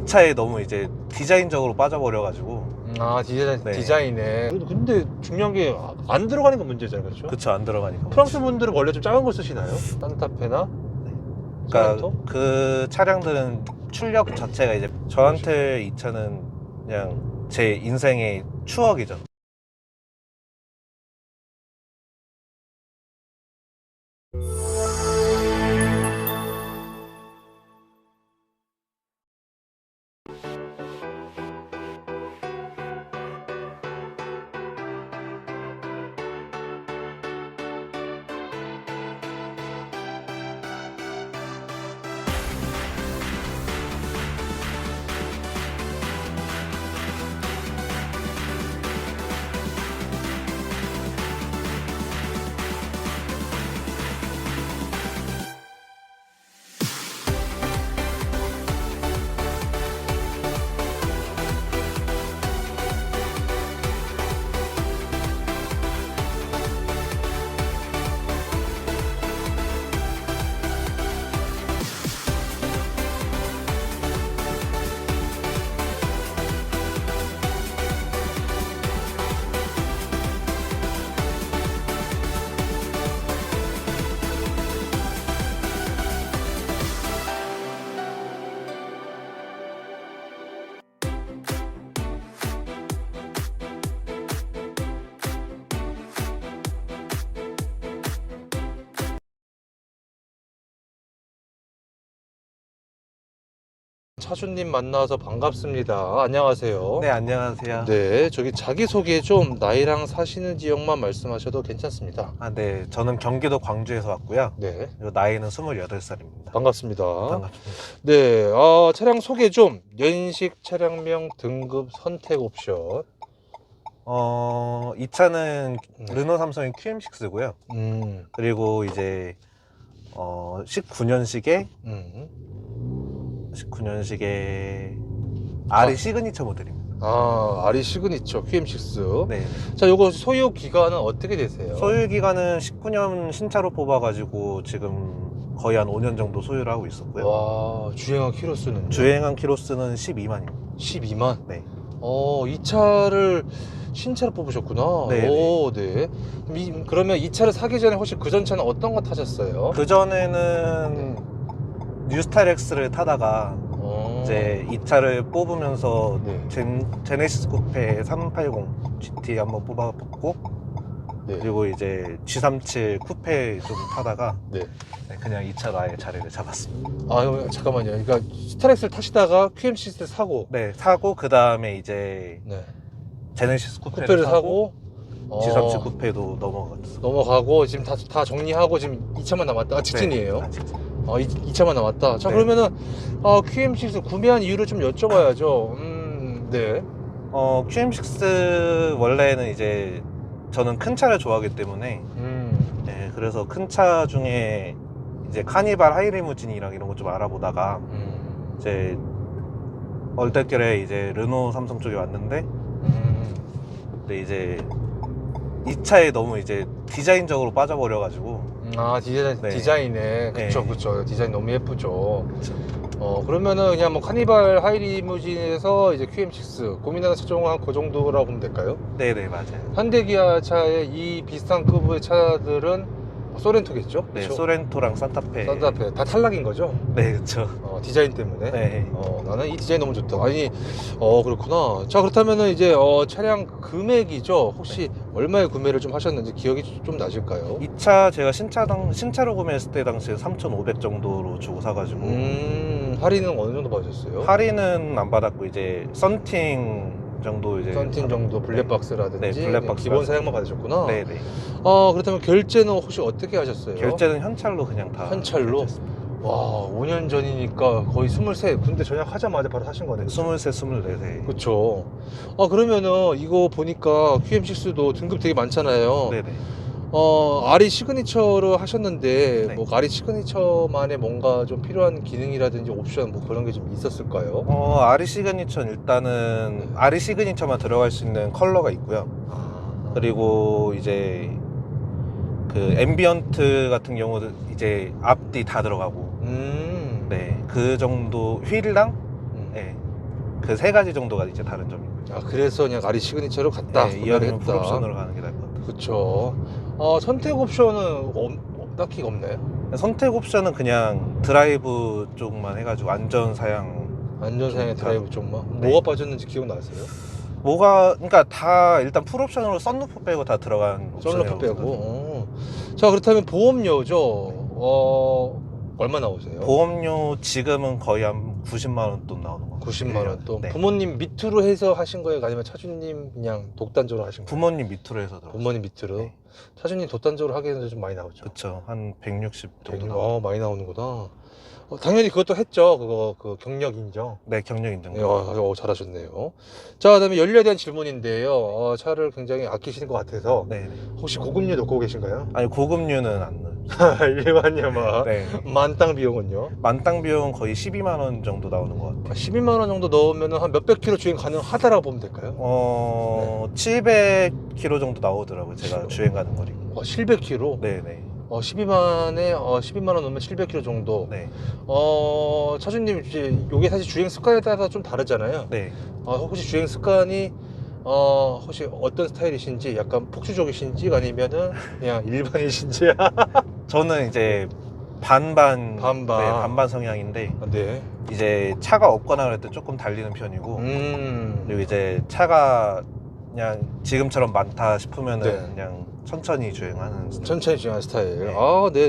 차에 너무 이제 디자인적으로 빠져버려가지고. 아, 네. 디자인에. 근데 중요한 게 안 들어가는 건 문제잖아요, 그렇죠? 그쵸, 안 들어가니까. 프랑스 분들은 원래 좀 작은 걸 쓰시나요? 산타페나? 그러니까 소렌토? 그 차량들은 출력 자체가 이제 저한테 이 차는 그냥 제 인생의 추억이죠. 차주님 만나서 반갑습니다. 안녕하세요. 네, 안녕하세요. 네, 저기 자기소개 좀 나이랑 사시는 지역만 말씀하셔도 괜찮습니다. 아, 네, 저는 경기도 광주에서 왔고요. 네, 그리고 나이는 28살입니다. 반갑습니다. 반갑습니다. 네, 차량 소개 좀. 연식, 차량명, 등급, 선택 옵션. 이 차는 네. 르노 삼성의 QM6고요. 그리고 이제 19년식의 음. 19년식의 RE 시그니처 모델입니다. RE 시그니처 QM6. 네. 자, 요거 소유 기간은 어떻게 되세요? 소유 기간은 19년 신차로 뽑아가지고 지금 거의 한 5년 정도 소유를 하고 있었고요. 와, 주행한 키로수는? 주행한 키로수는 12만입니다. 12만? 네. 이 차를 신차로 뽑으셨구나. 네, 오, 네. 그러면 이 차를 사기 전에 혹시 그 전 차는 어떤 거 타셨어요? 그 전에는 뉴스타일 X를 타다가 이제 이 차를 뽑으면서 네. 제네시스 쿠페 380 GT 한번 뽑아봤고, 네. 그리고 이제 G37 쿠페 좀 타다가 네. 그냥 이 차로 아예 자리를 잡았습니다. 잠깐만요. 그러니까 스타렉스를 타시다가 QM6를 사고, 네, 사고 그 다음에 이제 네. 제네시스 쿠페를 쿠페를 사고 사고, G37 쿠페도 넘어갔어. 넘어가고 지금 다 정리하고 지금 2차만 남았다. 직진이에요. 네, 직진. 2차만 남았다. 자, 네. 그러면은 QM6 구매한 이유를 좀 여쭤봐야죠. 네. QM6 원래는 이제 저는 큰 차를 좋아하기 때문에 네, 그래서 큰 차 중에 이제 카니발 하이리무진이랑 이런 거 좀 알아보다가 이제 얼떨결에 이제 르노 삼성 쪽에 왔는데, 근데 이제 이 차에 너무 이제 디자인적으로 빠져버려가지고. 네. 디자인에. 그쵸, 네. 그쵸. 디자인 너무 예쁘죠. 그쵸. 그러면은 그냥 뭐 카니발 하이리무진에서 이제 QM6 고민하는 차종은 한 그 정도라고 보면 될까요? 네네, 맞아요. 현대기아 차의 이 비슷한 급의 차들은 소렌토겠죠? 네, 그쵸? 소렌토랑 산타페. 산타페 다 탈락인 거죠? 네, 그쵸. 디자인 때문에. 네. 나는 이 디자인 너무 좋다. 아니, 그렇구나. 자, 그렇다면은 이제 차량 금액이죠. 혹시 얼마에 구매를 좀 하셨는지 기억이 좀 나실까요? 이 차 제가 신차로 구매했을 때 당시에 3,500 정도로 주고 사가지고. 할인은 어느 정도 받으셨어요? 할인은 안 받았고 이제 썬팅 정도 이제. 썬팅 정도 블랙박스라든지. 네, 블랙박스. 기본 사양만 받으셨구나. 네네. 그렇다면 결제는 혹시 어떻게 하셨어요? 결제는 현찰로 그냥 다. 현찰로? 결제했습니다. 와, 5년 전이니까 거의 23. 군대 전역하자마자 바로 사신 거네요. 23, 24세. 그쵸. 그러면은 이거 보니까 QM6도 등급 되게 많잖아요. 네네. RE 시그니처로 하셨는데 네. 뭐 RE 시그니처만의 뭔가 좀 필요한 기능이라든지 옵션 뭐 그런 게 좀 있었을까요? RE 시그니처는 일단은 RE 시그니처만 들어갈 수 있는 컬러가 있고요. 그리고 이제 그 앰비언트 같은 경우도 이제 앞뒤 다 들어가고. 네, 그 정도 휠이랑 네, 그 세 가지 정도가 이제 다른 점입니다. 아, 그래서 그냥 아리 시그니처로 갔다. 네, 이왕이면 풀옵션으로 가는 게 나을 것 같아요. 그쵸. 선택 옵션은 딱히 없나요? 선택 옵션은 그냥 드라이브 쪽만 해가지고 안전 사양. 안전사양의 드라이브 쪽만. 네. 뭐가 빠졌는지 기억나세요? 그러니까 다 일단 풀옵션으로 썬루프 빼고 다 들어간 썬루프 옵션이라고 빼고. 자, 그렇다면 보험료죠. 얼마 나오세요? 보험료 지금은 거의 한 90만 원 돈 나오는 거. 90만 원 또. 네. 부모님 밑으로 해서 하신 거예요? 아니면 차주님 그냥 독단적으로 하신 거예요? 부모님 밑으로 해서 들어. 부모님 밑으로. 네. 차주님 독단적으로 하기에는 좀 많이 나오죠. 그쵸. 한 160 정도 나오고. 100, 많이 나오는구나. 당연히 그것도 했죠. 그 경력 인정. 네, 경력 인정. 잘하셨네요. 자, 그다음에 연료에 대한 질문인데요. 차를 굉장히 아끼시는 것 같아서 네. 혹시 고급류 넣고 계신가요? 아니 고급류는 안 넣어요. 일반유만. 네. 만땅 비용은요? 만땅 비용 거의 12만 원 정도 나오는 것 같아요. 12만 원 정도 넣으면 한 몇백 킬로 주행 가능하다라고 보면 될까요? 700km 정도 나오더라고요. 제가 주행 가는 거리. 700킬로? 네네. 12만 원 넣으면 700킬로 정도. 네. 차주님 이제 요게 사실 주행 습관에 따라 좀 다르잖아요. 네. 혹시 주행 습관이 혹시 어떤 스타일이신지, 약간 폭주족이신지 아니면은 그냥 일반이신지. 저는 이제 반반. 반반. 네, 반반 성향인데 네. 이제 차가 없거나 그럴 때 조금 달리는 편이고 그리고 이제 차가 그냥 지금처럼 많다 싶으면은 네. 그냥 천천히 주행하는 스타일. 천천히 주행하는 스타일. 네.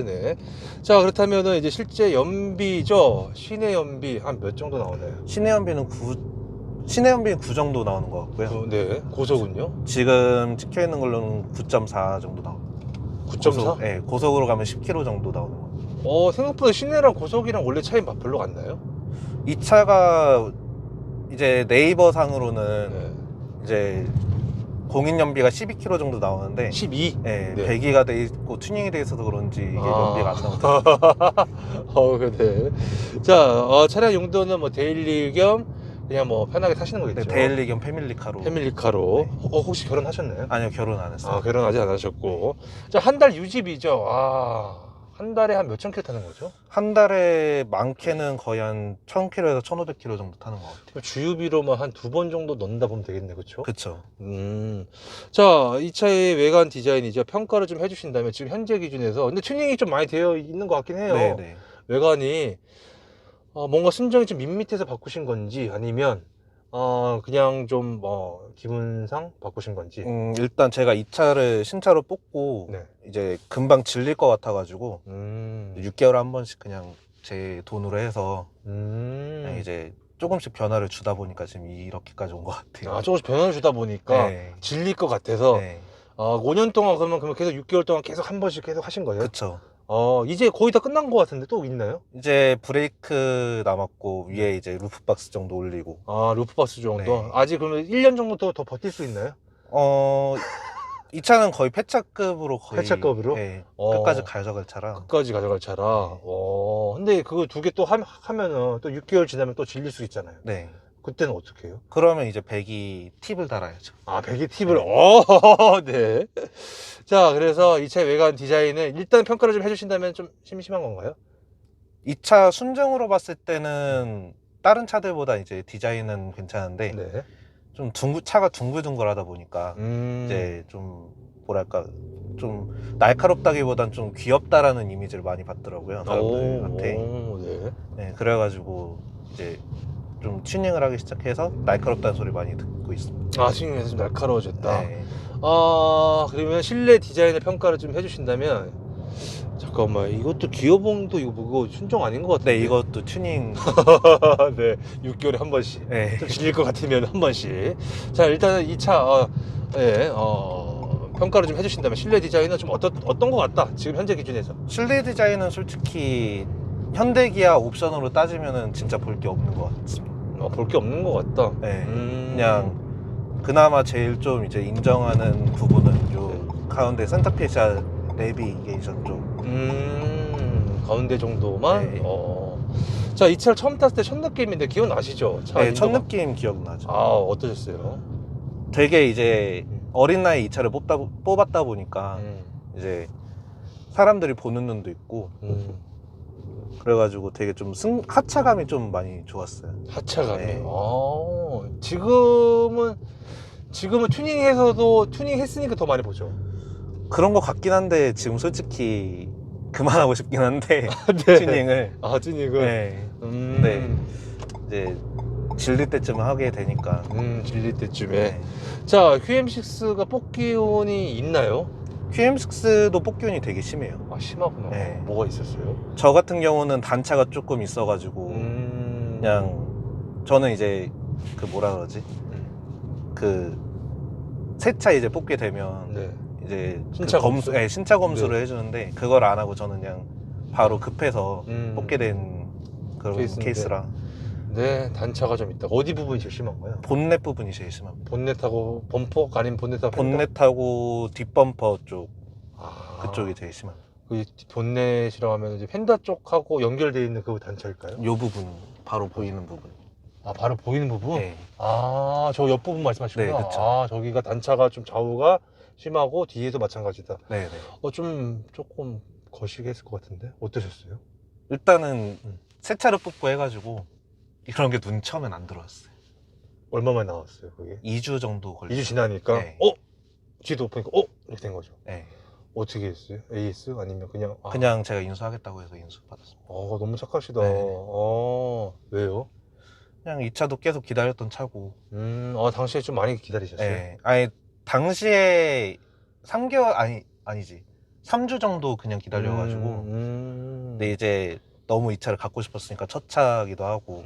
네네. 자, 그렇다면은 이제 실제 연비죠. 시내 연비 한 몇 정도 나오나요? 시내 연비는 9 정도 나오는 것 같고요. 네. 고속은요? 지금 찍혀 있는 걸로는 9.4 정도 나옵니다. 9.4? 네, 고속으로 가면 10km 정도 나오는 것 같아요. 생각보다 시내랑 고속이랑 원래 차이 별로 안 나요? 이 차가 이제 네이버 상으로는 네. 이제 공인 연비가 12km 정도 나오는데 12? 네, 네. 배기가 돼 있고 튜닝이 돼 있어서 그런지 이게 연비가 안 나오더라고요. 그래. 자, 차량 용도는 뭐 데일리 겸 그냥 뭐 편하게 타시는 네, 거겠죠? 데일리 겸 패밀리카로. 패밀리카로. 네. 혹시 결혼하셨나요? 아니요, 결혼 안 했어요. 결혼하지 않으셨고. 자, 한 달 유지비죠. 한 달에 한 몇천 킬로 타는 거죠? 한 달에 많게는 거의 한 1000km에서 1500km 정도 타는 것 같아요. 주유비로만 한 두 번 정도 넣는다 보면 되겠네, 그렇죠? 그쵸. 자, 이 차의 외관 디자인이죠. 평가를 좀 해주신다면 지금 현재 기준에서, 근데 튜닝이 좀 많이 되어 있는 것 같긴 해요. 네네. 외관이 뭔가 순정이 좀 밋밋해서 바꾸신 건지 아니면 그냥 좀 기분상 바꾸신 건지. 일단 제가 이 차를 신차로 뽑고 네. 이제 금방 질릴 것 같아가지고 6개월에 한 번씩 그냥 제 돈으로 해서 그냥 이제 조금씩 변화를 주다 보니까 지금 이렇게까지 온 것 같아요. 조금씩 변화를 주다 보니까 네. 질릴 것 같아서. 네. 5년 동안 그러면 계속 6개월 동안 계속 한 번씩 계속 하신 거예요? 그쵸. 이제 거의 다 끝난 것 같은데 또 있나요? 이제 브레이크 남았고 위에 이제 루프박스 정도 올리고. 루프박스 정도? 네. 아직 그러면 1년 정도 더 버틸 수 있나요? 이 차는 거의 폐차급으로 폐차급으로? 네, 끝까지 가져갈 차라. 끝까지 가져갈 차라. 네. 근데 그거 두 개 또 하면은 또 6개월 지나면 또 질릴 수 있잖아요. 네. 그때는 어떻게 해요? 그러면 이제 배기 팁을 달아야죠. 배기 팁을. 네. 자, 그래서 이 차의 외관 디자인은 일단 평가를 좀 해주신다면 좀 심심한 건가요? 이 차 순정으로 봤을 때는 다른 차들보다 이제 디자인은 괜찮은데 네. 좀 차가 둥글둥글하다 보니까 이제 좀 뭐랄까 좀 날카롭다기보단 좀 귀엽다라는 이미지를 많이 받더라고요, 사람들한테. 네. 네, 그래가지고 이제 좀 튜닝을 하기 시작해서 날카롭다는 소리 많이 듣고 있습니다. 튜닝에서 좀 날카로워졌다. 네. 그러면 실내 디자인의 평가를 좀 해주신다면, 잠깐만, 이것도 기어봉도 이거 순정 아닌 것 같은데. 네, 이것도 튜닝. 네, 6개월에 한 번씩. 네. 좀 질릴 것 같으면 한 번씩. 자, 일단은 이 차, 평가를 좀 해주신다면 실내 디자인은 좀 어떤 것 같다, 지금 현재 기준에서? 실내 디자인은 솔직히 현대기아 옵션으로 따지면은 진짜 볼 게 없는 것 같습니다. 볼 게 없는 것 같다. 네. 그냥 그나마 제일 좀 이제 인정하는 부분은 요 가운데 센터페시아 내비게이션 쪽. 가운데 정도만. 네. 자, 이 차를 처음 탔을 때 첫 느낌인데 기억나시죠? 차 네, 첫 인도가. 느낌 기억나죠. 어떠셨어요? 되게 이제 어린 나이에 이 차를 뽑았다 보니까 이제 사람들이 보는 눈도 있고 그래가지고 되게 좀 하차감이 좀 많이 좋았어요. 하차감이. 네. 지금은 튜닝해서도 튜닝했으니까 더 많이 보죠. 그런 것 같긴 한데 지금 솔직히 그만하고 싶긴 한데 네. 튜닝을. 아, 튜닝을. 네. 네. 이제 질릴 때쯤 하게 되니까. 질릴 때쯤에. 네. 자, QM6가 뽑기운이 있나요? QM6도 뽑기운이 되게 심해요. 아, 심하구나. 네. 뭐가 있었어요? 저 같은 경우는 단차가 조금 있어가지고 그냥 저는 이제 그 뭐라 그러지? 그 세차 이제 뽑게 되면 네. 이제 신차 그 검수? 네, 신차 검수를 네. 해주는데 그걸 안 하고 저는 그냥 바로 급해서 뽑게 된 그런 케이스인데. 케이스라. 네, 단차가 좀 있다. 어디 부분이 제일 심한가요? 본넷 부분이 제일 심합니다. 본넷하고 범퍼 아닌 본넷하고 펜더? 본넷하고 뒷범퍼 쪽 아, 그쪽이 제일 심합니다. 그 본넷이라고 하면 이제 펜더 쪽하고 연결되어 있는 그 단차일까요? 요 부분 바로 보이는 부분. 아, 바로 보이는 부분? 네. 아, 저 옆부분 말씀하시구나. 네, 그쵸. 아, 저기가 단차가 좀 좌우가 심하고 뒤에도 마찬가지다. 네네. 좀 조금 거시기 했을 것 같은데 어떠셨어요? 일단은 새 차를 뽑고 해가지고 이런 게 눈 처음엔 안 들어왔어요. 얼마만에 나왔어요, 그게? 2주 정도 걸렸어요. 2주 지나니까 네. 뒤도 보니까 이렇게 된 거죠. 네. 어떻게 했어요? AS 아니면 그냥 그냥 제가 인수하겠다고 해서 인수 받았습니다. 너무 착하시다. 네. 왜요? 그냥 이 차도 계속 기다렸던 차고. 당시에 좀 많이 기다리셨어요? 네. 아니 당시에 3개월 아니지 3주 정도 그냥 기다려가지고. 근데 이제 너무 이 차를 갖고 싶었으니까 첫 차기도 하고.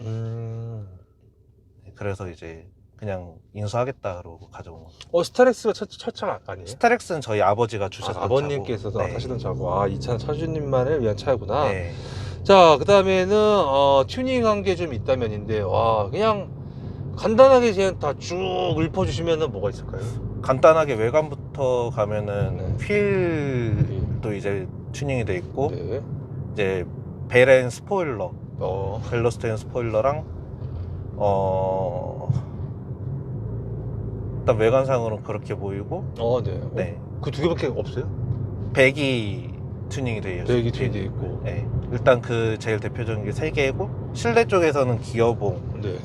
그래서 이제 그냥 인수하겠다 그러고 가져온 거. 스타렉스가 첫 차 아니에요? 스타렉스는 저희 아버지가 주셨던 차고. 아버님께서 네. 타시던 차고. 이 차는 차주님만을 위한 차구나. 네. 자, 그 다음에는 튜닝한 게 좀 있다면인데, 와, 그냥 간단하게 그냥 다 쭉 읊어주시면은 뭐가 있을까요? 간단하게 외관부터 가면은 네. 휠도 이제 튜닝이 돼 있고. 네. 이제 벨앤 스포일러, 어, 벨러스텐 스포일러랑 일단 외관상으로는 그렇게 보이고. 네. 네. 그 두 개밖에 없어요? 배기 튜닝이 되어 있어요. 배기 튜닝 돼 있고. 네. 일단 그 제일 대표적인 게 3개고 실내 쪽에서는 기어봉, 네.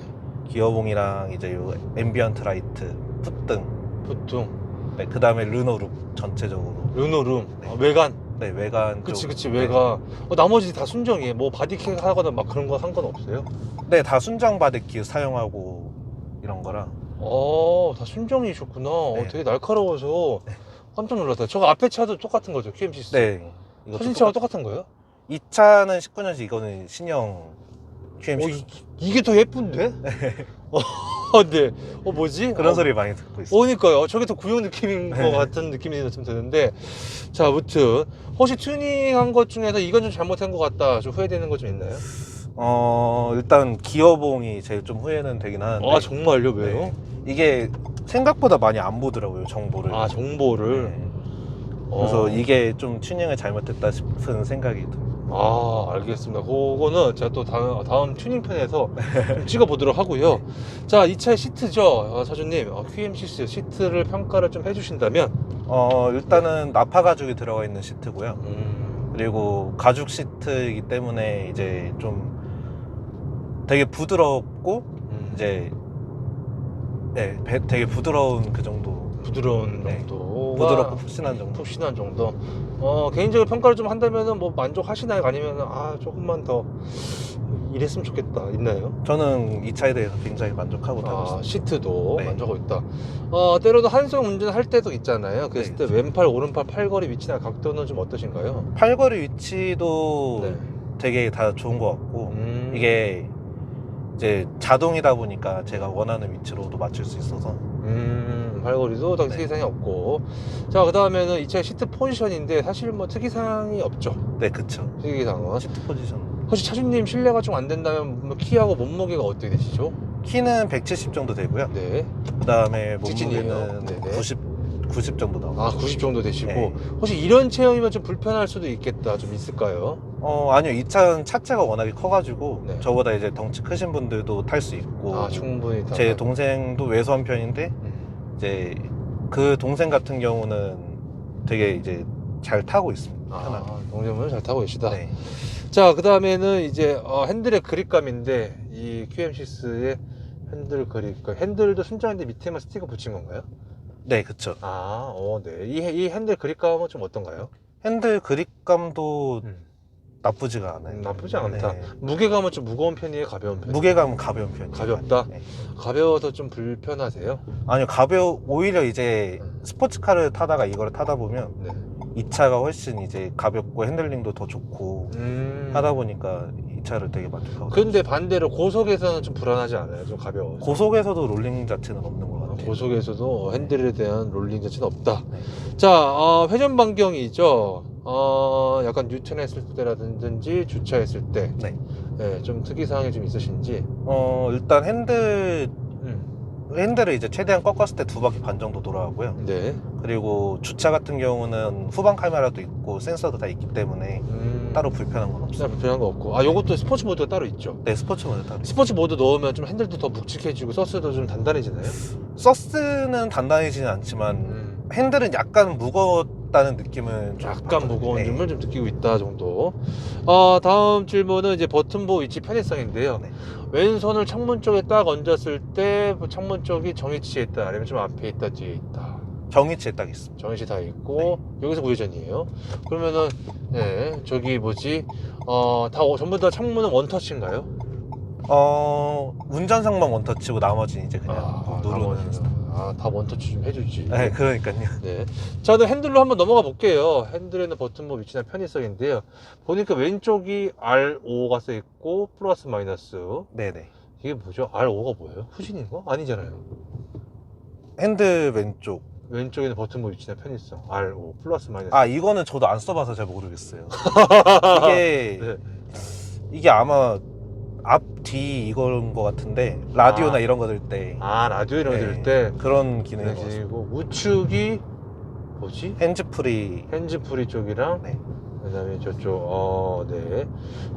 기어봉이랑 이제 요 앰비언트 라이트, 풋등, 보통 네, 그 다음에 르노룩 전체적으로. 르노룸, 네. 외관. 네, 외관 쪽. 그치, 외관. 나머지 다 순정이에요. 뭐 바디킥 하거나 막 그런 거 상관없어요? 네, 다 순정 바디키 사용하고 이런 거라. 다 순정이셨구나. 네. 되게 날카로워서 깜짝 놀랐다. 저거 앞에 차도 똑같은 거죠, QM6? 네. 이것도 사진차가 똑같은 거예요? 이 차는 19년식, 이거는 신형 QM6. 이게 더 예쁜데? 네. 뭐지? 그런 소리 많이 듣고 있어요. 그러니까요. 저게 더 구형 느낌인 것 같은 느낌이 좀 드는데. 자, 아무튼 혹시 튜닝한 것 중에서 이건 좀 잘못한 것 같다, 좀 후회되는 거 좀 있나요? 일단 기어봉이 제일 좀 후회는 되긴 하는데. 정말요? 왜요? 네. 이게 생각보다 많이 안 보더라고요, 정보를. 정보를. 네. 그래서 이게 좀 튜닝을 잘못했다 싶은 생각이 들어요. 알겠습니다. 그거는 제가 또 다음 튜닝편에서 좀 찍어보도록 하고요. 자, 이 차의 시트죠, 사주님. QM6 시트를 평가를 좀 해주신다면? 일단은 나파 가죽이 들어가 있는 시트고요. 그리고 가죽 시트이기 때문에 이제 좀 되게 부드럽고 이제 되게 부드러운 그 정도. 부드러운 네. 정도. 부드럽고 푹신한 정도. 푹신한 정도. 개인적으로 평가를 좀 한다면은 뭐 만족하시나요? 아니면 조금만 더 이랬으면 좋겠다, 있나요? 저는 이 차에 대해서 굉장히 만족하고 타고 있습니다. 시트도 네. 만족하고 있다. 때로도 한성 운전할 때도 있잖아요. 그랬을 네. 때 왼팔, 오른팔, 팔걸이 위치나 각도는 좀 어떠신가요? 팔걸이 위치도 네. 되게 다 좋은 것 같고 이게 이게 이제 자동이다 보니까 제가 원하는 위치로도 맞출 수 있어서. 팔걸이도 더 네. 특이사항이 없고. 자, 그 다음에는 이 차의 시트 포지션인데 사실 뭐 특이사항이 없죠. 네, 그쵸. 특이사항은. 시트 포지션. 혹시 차주님 실내가 좀 안 된다면 뭐 키하고 몸무게가 어떻게 되시죠? 키는 170 정도 되고요. 네. 그 다음에 직진이에요. 몸무게는 네네. 90 정도 나와요. 90 정도 되시고. 네. 혹시 이런 체형이면 좀 불편할 수도 있겠다, 좀 있을까요? 아니요. 이 차는 차체가 워낙에 커가지고 네. 저보다 이제 덩치 크신 분들도 탈 수 있고. 충분히 다. 제 동생도 왜소한 편인데 이제 그 동생 같은 경우는 되게 이제 잘 타고 있습니다. 편하게. 동생분은 잘 타고 계시다. 네. 자, 그 다음에는 이제 핸들의 그립감인데 이 QM6의 핸들 그립, 핸들도 순정인데 밑에만 스티커 붙인 건가요? 네, 그쵸. 아, 네. 이 핸들 그립감은 좀 어떤가요? 핸들 그립감도 나쁘지가 않아요. 나쁘지 않다. 네. 무게감은 좀 무거운 편이에요? 가벼운 편이에요? 무게감은 가벼운 편이에요. 가볍다? 네. 가벼워서 좀 불편하세요? 아니요, 오히려 이제 스포츠카를 타다가 이거를 타다 보면 네. 이 차가 훨씬 이제 가볍고 핸들링도 더 좋고 하다 보니까 이 차를 되게 만족하고. 근데 반대로 고속에서는 좀 불안하지 않아요? 좀 가벼워서. 고속에서도 롤링 자체는 없는 것 같아요. 고속에서도 핸들에 대한 롤링 자체는 없다. 네. 자, 회전 반경이죠. 약간 뉴턴했을 때라든지 주차했을 때, 네. 네, 좀 특이사항이 좀 있으신지. 일단 핸들을 이제 최대한 꺾었을 때 2바퀴 반 정도 돌아가고요. 네. 그리고 주차 같은 경우는 후방 카메라도 있고 센서도 다 있기 때문에 따로 불편한 건 없어요. 불편한 거 없고. 요것도 스포츠 모드가 따로 있죠. 네, 스포츠 모드 따로. 스포츠 모드 넣으면 좀 핸들도 더 묵직해지고 서스도 좀 단단해지나요? 서스는 단단해지는 않지만 핸들은 약간 무거웠다는 느낌은 좀 약간 받거든요. 무거운 네. 점을 좀 느끼고 있다 정도. 다음 질문은 이제 버튼부 위치 편의성인데요. 네. 왼손을 창문 쪽에 딱 얹었을 때 창문 쪽이 정위치에 있다, 아니면 좀 앞에 있다, 뒤에 있다. 정위치에 딱 있습니다. 정위치 다 있고 여기서 우회전이에요. 그러면은 저기 뭐지? 전부 다 창문은 원터치인가요? 운전석만 원터치고 나머지는 이제 그냥 누르는. 다 원터치 좀 해주지. 네, 그러니까요. 네. 자, 그럼 핸들로 한번 넘어가 볼게요. 핸들에는 버튼부 위치나 편의성인데요. 보니까 왼쪽이 R5가 써 있고 플러스 마이너스. 네네. 이게 뭐죠? R5가 뭐예요? 후진인가? 아니잖아요. 핸들 왼쪽. 왼쪽에는 버튼부 위치나 편의성 R5 플러스 마이너스. 이거는 저도 안 써봐서 잘 모르겠어요. 이게 네. 이게 아마 앞, 뒤 이거인 것 같은데 라디오나 이런 거 들 때 라디오 이런 거 들을 때 그런 기능인 것 같습니다. 그리고 우측이 뭐지? 핸즈프리. 핸즈프리 쪽이랑 네. 그다음에 저쪽 네.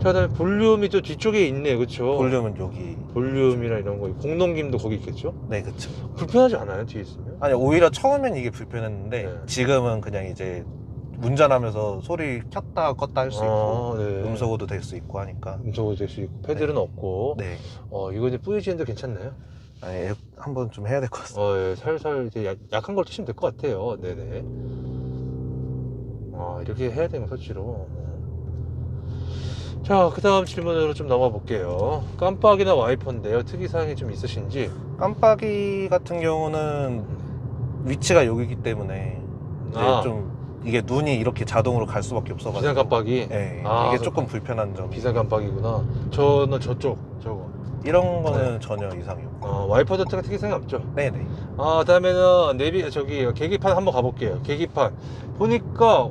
자, 그다음에 볼륨이 또 뒤쪽에 있네, 그렇죠? 볼륨은 여기. 볼륨이나 이런 거, 공동김도 거기 있겠죠? 네, 그쵸. 불편하지 않아요, 뒤에 있으면? 아니, 오히려 처음엔 이게 불편했는데 네. 지금은 그냥 이제 운전하면서 소리 켰다 껐다 할 수 있고 네. 음소거도 될 수 있고 하니까. 음소거 될 수 있고 패들은 없고. 네. 이거 이제 VGN도 괜찮나요? 한번 좀 해야 될 것 같습니다. 예, 살살 이제 약한 걸 트시면 될 것 같아요. 네네. 이렇게 해야 되는 거 설치로. 자, 그 다음 질문으로 좀 넘어 볼게요. 깜빡이나 와이퍼인데요. 특이사항이 좀 있으신지. 깜빡이 같은 경우는 위치가 여기기 때문에 이제 좀 이게 눈이 이렇게 자동으로 갈 수밖에 없어가지고. 비상 깜빡이. 네, 이게 조금 불편한 점. 비상 깜빡이구나. 저는 저쪽 저거. 이런 거는 전혀 이상이 없고. 와이퍼 자체가 특이사항이 없죠. 네네. 다음에는 계기판 한번 가볼게요. 계기판 보니까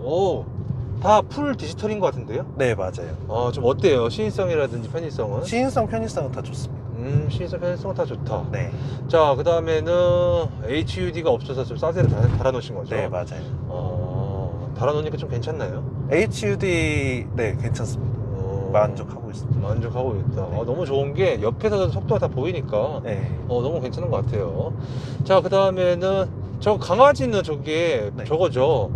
다 풀 디지털인 것 같은데요? 네, 맞아요. 좀 어때요? 시인성이라든지 편의성은? 시인성, 편의성은 다 좋습니다. 시인성, 편의성은 다 좋다. 네. 자, 그 다음에는 HUD가 없어서 좀 싸제를 달아놓으신 거죠? 네, 맞아요. 달아놓으니까 좀 괜찮나요? HUD, 네, 괜찮습니다. 만족하고 있습니다. 만족하고 있다. 네. 너무 좋은 게 옆에서 속도가 다 보이니까 네. 너무 괜찮은 것 같아요. 자, 그 다음에는 저 강아지는 저게 네. 저거죠.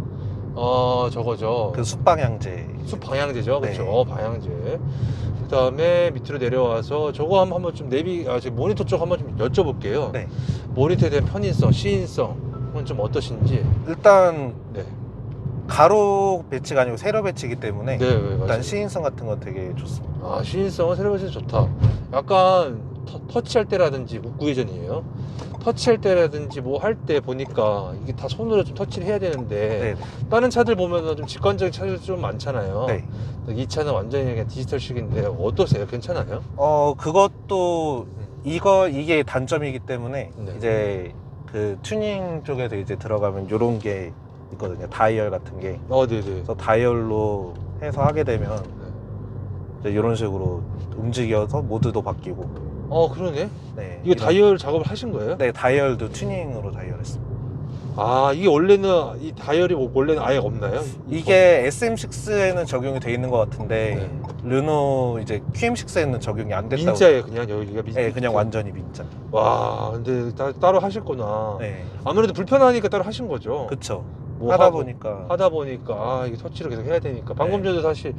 저거죠. 그 숲방향제. 숲 방향제죠. 네. 그렇죠. 방향제. 그 다음에 밑으로 내려와서 저거 한번 좀 제 모니터 쪽 한번 좀 여쭤볼게요. 네. 모니터에 대한 편의성, 시인성은 좀 어떠신지. 일단 네. 가로 배치가 아니고 세로 배치이기 때문에 네, 맞아요. 일단 시인성 같은 건 되게 좋습니다. 시인성은 세로배치 좋다. 약간 터치할 때라든지 우회전이에요. 터치할 때라든지 뭐 할 때 보니까 이게 다 손으로 좀 터치를 해야 되는데 네. 다른 차들 보면은 좀 직관적인 차들 좀 많잖아요. 네. 이 차는 완전히 그냥 디지털식인데 어떠세요? 괜찮아요? 그것도 이게 단점이기 때문에 네. 이제 그 튜닝 쪽에서 이제 들어가면 요런 게 있거든요. 다이얼 같은 게. 네네. 그래서 다이얼로 해서 하게 되면 이제 이런 식으로 움직여서 모드도 바뀌고. 그러네. 네. 이거 다이얼 작업을 하신 거예요? 네, 다이얼도 튜닝으로 다이얼했습니다. 이게 원래는 이 다이얼이 원래는 아예 없나요? 이게 SM6에는 적용이 돼 있는 것 같은데 네. 르노 이제 QM6에는 적용이 안 됐다고. 민자예요, 그냥 여기가 네, 그냥 완전히 민자. 와, 근데 따로 하셨구나. 네, 아무래도 불편하니까 따로 하신 거죠. 그쵸. 뭐 하다 하고 보니까 아 이게 터치를 계속 해야 되니까 방금 네. 전에도 사실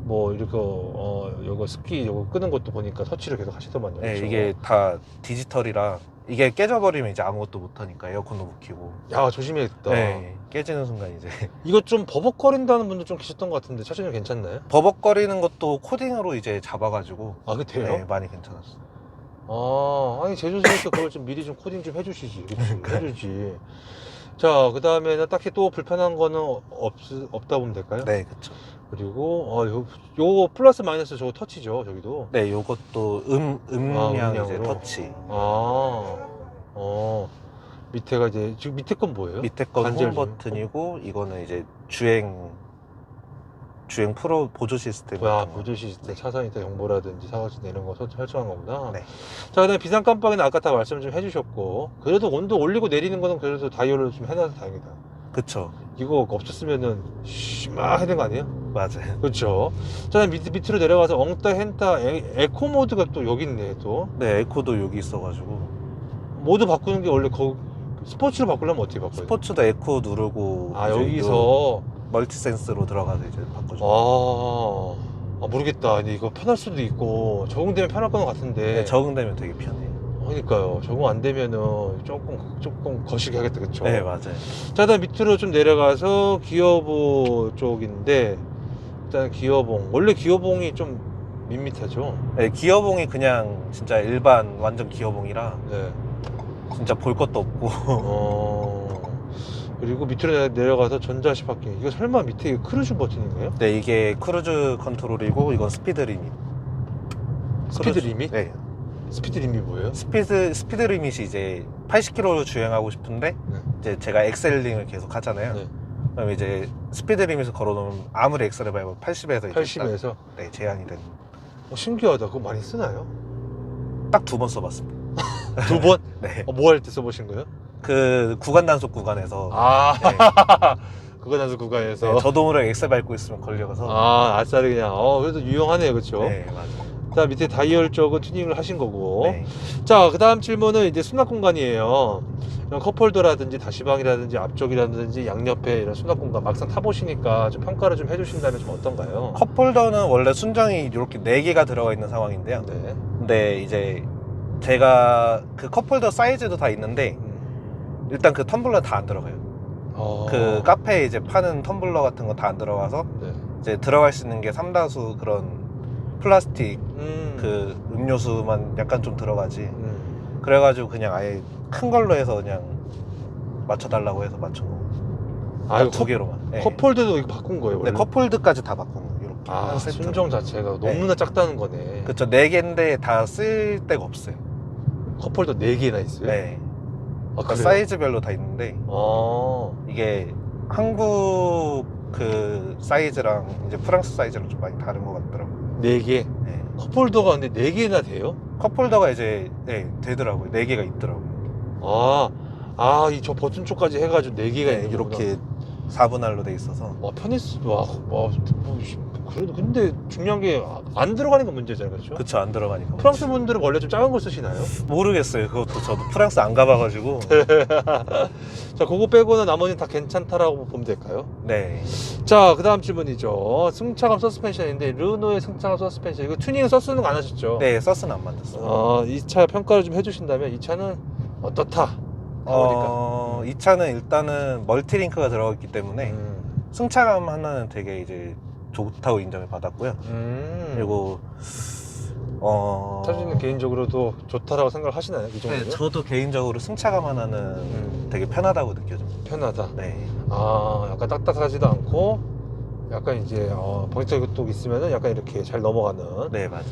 뭐 이렇게 요거 스키 요거 끄는 것도 보니까 터치를 계속 하시더만요. 네, 그쵸? 이게 다 디지털이라 이게 깨져버리면 이제 아무것도 못하니까 에어컨도 못 켜고. 야 조심해야겠다. 네, 깨지는 순간 이제 이거 좀 버벅거린다는 분도 좀 계셨던 것 같은데 차주님 괜찮나요? 버벅거리는 것도 코딩으로 이제 잡아가지고 아 그 돼요? 네, 많이 괜찮았어요. 아니 제조사에서 그걸 좀 미리 좀 코딩 좀 해주시지. 그치? 해주지. 자, 그 다음에는 딱히 또 불편한 거는 없다 보면 될까요? 네, 그쵸. 그리고 요 플러스 마이너스 저거 터치죠, 저기도. 네, 요것도 음량 이제 음량으로? 터치. 밑에가 이제 지금 밑에 건 뭐예요? 밑에 건 관절 홈 버튼이고 이거는 이제 주행 프로 보조 시스템. 보조 시스템, 차선 이탈 정보라든지 사각지대 이런 거 설정한 거구나. 네. 자, 그다음에 비상 깜빡이는 아까 다 말씀 좀 해주셨고, 그래도 온도 올리고 내리는 거는 그래도 다이얼을 좀 해놔서 다행이다. 그쵸. 이거 없었으면은 막 해야 되는 거 아니에요? 맞아요. 그렇죠. 자, 밑으로 내려가서 엉따 헨따 에코 모드가 또 여기 있네 또. 네, 에코도 여기 있어가지고 모드 바꾸는 게 원래 스포츠로 바꾸려면 어떻게 바꿔요? 스포츠도 에코 누르고 이제 여기서 요 멀티 센스로 들어가서 이제 바꿔줘. 모르겠다. 근데 이거 편할 수도 있고 적응되면 편할 것 같은데. 네, 적응되면 되게 편해요. 그러니까요. 적응 안 되면은 조금 거시기 하겠다, 그쵸? 네, 맞아요. 자, 다음 밑으로 좀 내려가서 기어봉 쪽인데, 일단 기어봉. 원래 기어봉이 좀 밋밋하죠? 네, 기어봉이 그냥 진짜 일반 완전 기어봉이라 네. 진짜 볼 것도 없고. 그리고 밑으로 내려가서 전자식 바퀴. 이거 설마 밑에 이거 크루즈 버튼인가요? 네, 이게 크루즈 컨트롤이고 이건 스피드 리밋. 스피드 리밋? 네. 스피드 리밋 뭐예요? 스피드 리밋이 이제 80km로 주행하고 싶은데 네. 이제 제가 엑셀링을 계속 하잖아요. 네. 그럼 이제 스피드 리밋을 걸어놓으면 아무리 엑셀을 밟으면 80에서 80에서? 네, 제한이 되는. 신기하다. 그거 많이 쓰나요? 딱 2번 써봤습니다. 2번? 네. 뭐 할 때 써보신 거예요? 그 구간 단속 구간에서 네. 그거 단속 구간에서. 네, 저동으로 엑셀 밟고 있으면 걸려서. 아싸리 그냥. 그래도 유용하네요, 그렇죠? 네, 맞아요. 자, 밑에 다이얼 쪽은 튜닝을 하신 거고. 네. 자, 그 다음 질문은 이제 수납 공간이에요. 이런 컵홀더라든지 다시방이라든지 앞쪽이라든지 양옆에 이런 수납 공간 막상 타보시니까 좀 평가를 좀 해주신다면 좀 어떤가요? 컵홀더는 원래 순정이 이렇게 4개가 들어가 있는 상황인데요. 네. 근데 이제 제가 그 컵홀더 사이즈도 다 있는데 일단 그 텀블러 다 안 들어가요. 그 카페에 이제 파는 텀블러 같은 거 다 안 들어가서 네. 이제 들어갈 수 있는 게 삼다수 그런 플라스틱 그 음료수만 약간 좀 들어가지. 그래가지고 그냥 아예 큰 걸로 해서 그냥 맞춰달라고 해서 맞춘 거. 이거 두 개로만. 네. 컵홀더도 이거 바꾼 거예요, 원래? 네, 컵홀드까지 다 바꾼 거. 이렇게 한 세트로. 순정 자체가 너무나 작다는 거네. 그쵸. 4개인데 다 쓸 데가 없어요. 컵홀더 4개나 있어요? 네. 그러니까 그래요? 사이즈별로 다 있는데 아, 이게 한국 그 사이즈랑 이제 프랑스 사이즈랑 좀 많이 다른 것 같더라고요. 4개? 네. 컵홀더가 근데 4개나 돼요? 컵홀더가 이제 되더라고요. 4개가 있더라고요. 이 저 버튼 쪽까지 해가지고 4개가 있는 이렇게 4분할로 돼 있어서. 그래도 근데 중요한 게 안 들어가는 건 문제잖아요, 그렇죠? 그쵸, 안 들어가니까. 프랑스 분들은 원래 좀 작은 걸 쓰시나요? 모르겠어요. 그것도 저도 프랑스 안 가봐가지고. 자, 그거 빼고는 나머지는 다 괜찮다라고 보면 될까요? 네. 자, 그 다음 질문이죠. 승차감 서스펜션인데 르노의 승차감 서스펜션 이거 튜닝 서스는 안 하셨죠? 네, 서스는 안 만졌어요. 이 차 평가를 좀 해주신다면 이 차는 어떻다? 이 차는 일단은 멀티링크가 들어가 있기 때문에 승차감 하나는 되게 이제 좋다고 인정을 받았고요. 그리고 차주님 개인적으로도 좋다라고 생각을 하시나요? 이 정도면? 네, 저도 개인적으로 승차감 하나는 되게 편하다고 느껴집니다. 편하다. 네. 약간 딱딱하지도 않고 약간 이제 번쩍이 있으면은 약간 이렇게 잘 넘어가는. 네, 맞아요.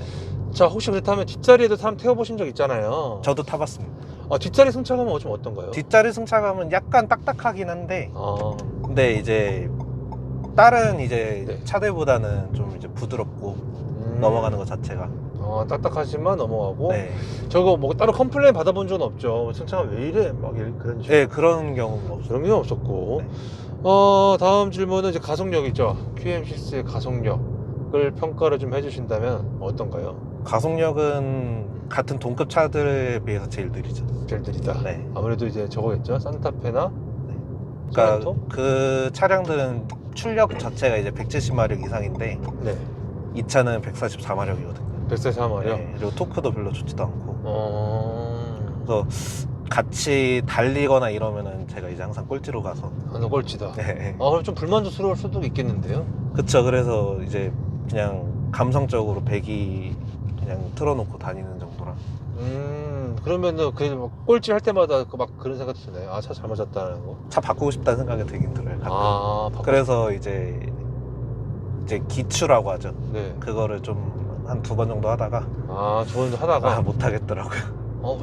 자, 혹시 그렇다면 뒷자리에도 사람 태워보신 적 있잖아요. 저도 타봤습니다. 뒷자리 승차감은 좀 어떤가요? 뒷자리 승차감은 약간 딱딱하긴 한데, 아, 근데 이제 다른 이제 네. 차들보다는 좀 이제 부드럽고 넘어가는 것 자체가. 딱딱하지만 넘어가고. 네. 저거 뭐 따로 컴플레인 받아본 적은 없죠. 승차감 왜 이래? 막 그런 식으로. 네, 그런 경우는 없어요. 그런 게 없었고. 네. 다음 질문은 이제 가속력이죠. QM6의 가속력을 평가를 좀 해주신다면 어떤가요? 가속력은 같은 동급 차들에 비해서 제일 느리죠. 제일 느리다. 네. 아무래도 이제 저거겠죠. 산타페나 네. 그러니까 소렌토? 그 차량들은 출력 자체가 이제 170마력 이상인데 네. 이 차는 144마력이거든요. 144마력. 네, 그리고 토크도 별로 좋지도 않고. 어. 그래서 같이 달리거나 이러면은 제가 이제 항상 꼴찌로 가서. 아, 꼴찌다. 네. 아, 그럼 좀 불만족스러울 수도 있겠는데요? 그쵸. 그래서 이제 그냥 감성적으로 배기 그냥 틀어놓고 다니는 정도라. 그러면은 그 꼴찌 할 때마다 막 그런 생각도 드나요? 아, 차 잘못 샀다는 거? 차 바꾸고 싶다는 생각이 들긴 들어요. 가끔. 아, 그래서 이제 기추라고 하죠. 네. 그거를 좀 한 2번 정도 하다가 아, 저번에 하다가. 못 하겠더라고요.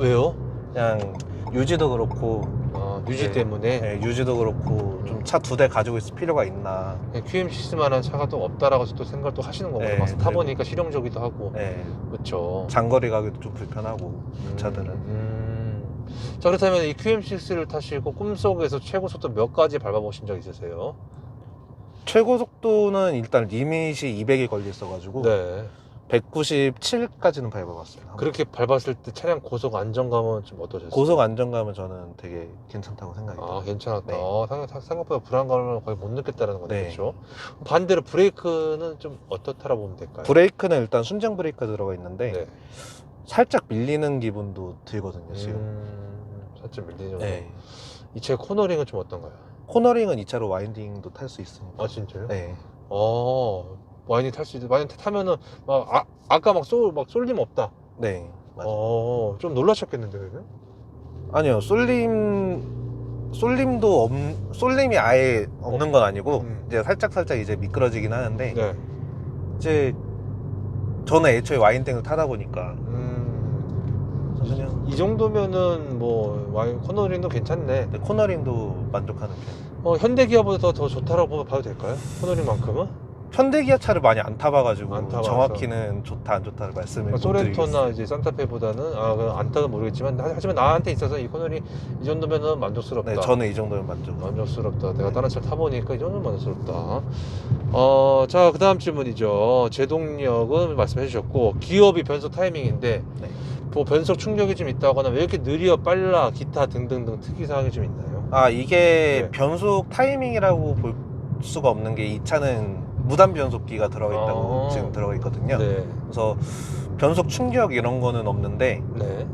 왜요? 그냥 유지도 그렇고 아, 유지 네. 때문에. 네, 유지도 그렇고 좀 차 2대 가지고 있을 필요가 있나. QM6만한 차가 또 없다라고 또 생각을 또 하시는 거고. 네, 막상 타보니까 실용적이기도 하고. 네, 그렇죠. 장거리 가기도 좀 불편하고 그 차들은. 자, 그렇다면 이 QM6를 타시고 꿈속에서 최고 속도 몇 가지 밟아보신 적 있으세요? 최고 속도는 일단 리밋이 200이 걸려 있어가지고 네. 197까지는 밟아봤어요. 그렇게 밟았을 때 차량 고속 안정감은 좀 어떠셨어요? 고속 안정감은 저는 되게 괜찮다고 생각이 들어요. 아, 괜찮았다. 네. 생각보다 불안감을 거의 못 느꼈다는 거네. 네. 그렇죠? 반대로 브레이크는 좀 어떻다라고 보면 될까요? 브레이크는 일단 순정 브레이크가 들어가 있는데 네. 살짝 밀리는 기분도 들거든요, 지금. 살짝 밀리는 정도. 네. 이 차의 코너링은 좀 어떤가요? 코너링은 이 차로 와인딩도 탈 수 있으니까. 아, 진짜요? 네. 와인이 탈 수 있어. 와인 타면은 아까 막 쏠림 없다. 네. 맞아요. 좀 놀라셨겠는데, 그러면? 아니요, 쏠림이 아예 없는 건 아니고 이제 살짝 이제 미끄러지긴 하는데 네. 이제 저는 애초에 와인딩을 타다 보니까 그냥 이 정도면은 뭐 와인 코너링도 괜찮네. 코너링도 만족하는 편. 현대 기아보다 더 좋다라고 봐도 될까요? 코너링만큼은? 현대기아 차를 많이 안 타봐가지고 안 타봐서. 정확히는 좋다 안 좋다를 말씀을 못 소렌토나 드리겠어요. 이제 산타페보다는 안 타도 모르겠지만 하지만 나한테 있어서 이 코너링 이 정도면은 만족스럽다. 네, 저는 이 정도면 만족스럽다. 내가 네. 다른 차 타보니까 이 정도면 만족스럽다. 자, 그 다음 질문이죠. 제동력은 말씀해 주셨고, 기업이 변속 타이밍인데, 네. 뭐 변속 충격이 좀 있다거나, 왜 이렇게 느려, 빨라, 기타 등등등 특이사항이 좀 있나요? 이게 네. 변속 타이밍이라고 볼 수가 없는 게 이 차는 무단 변속기가 들어가 있다고 지금 들어가 있거든요. 네. 그래서 변속 충격 이런 거는 없는데 네.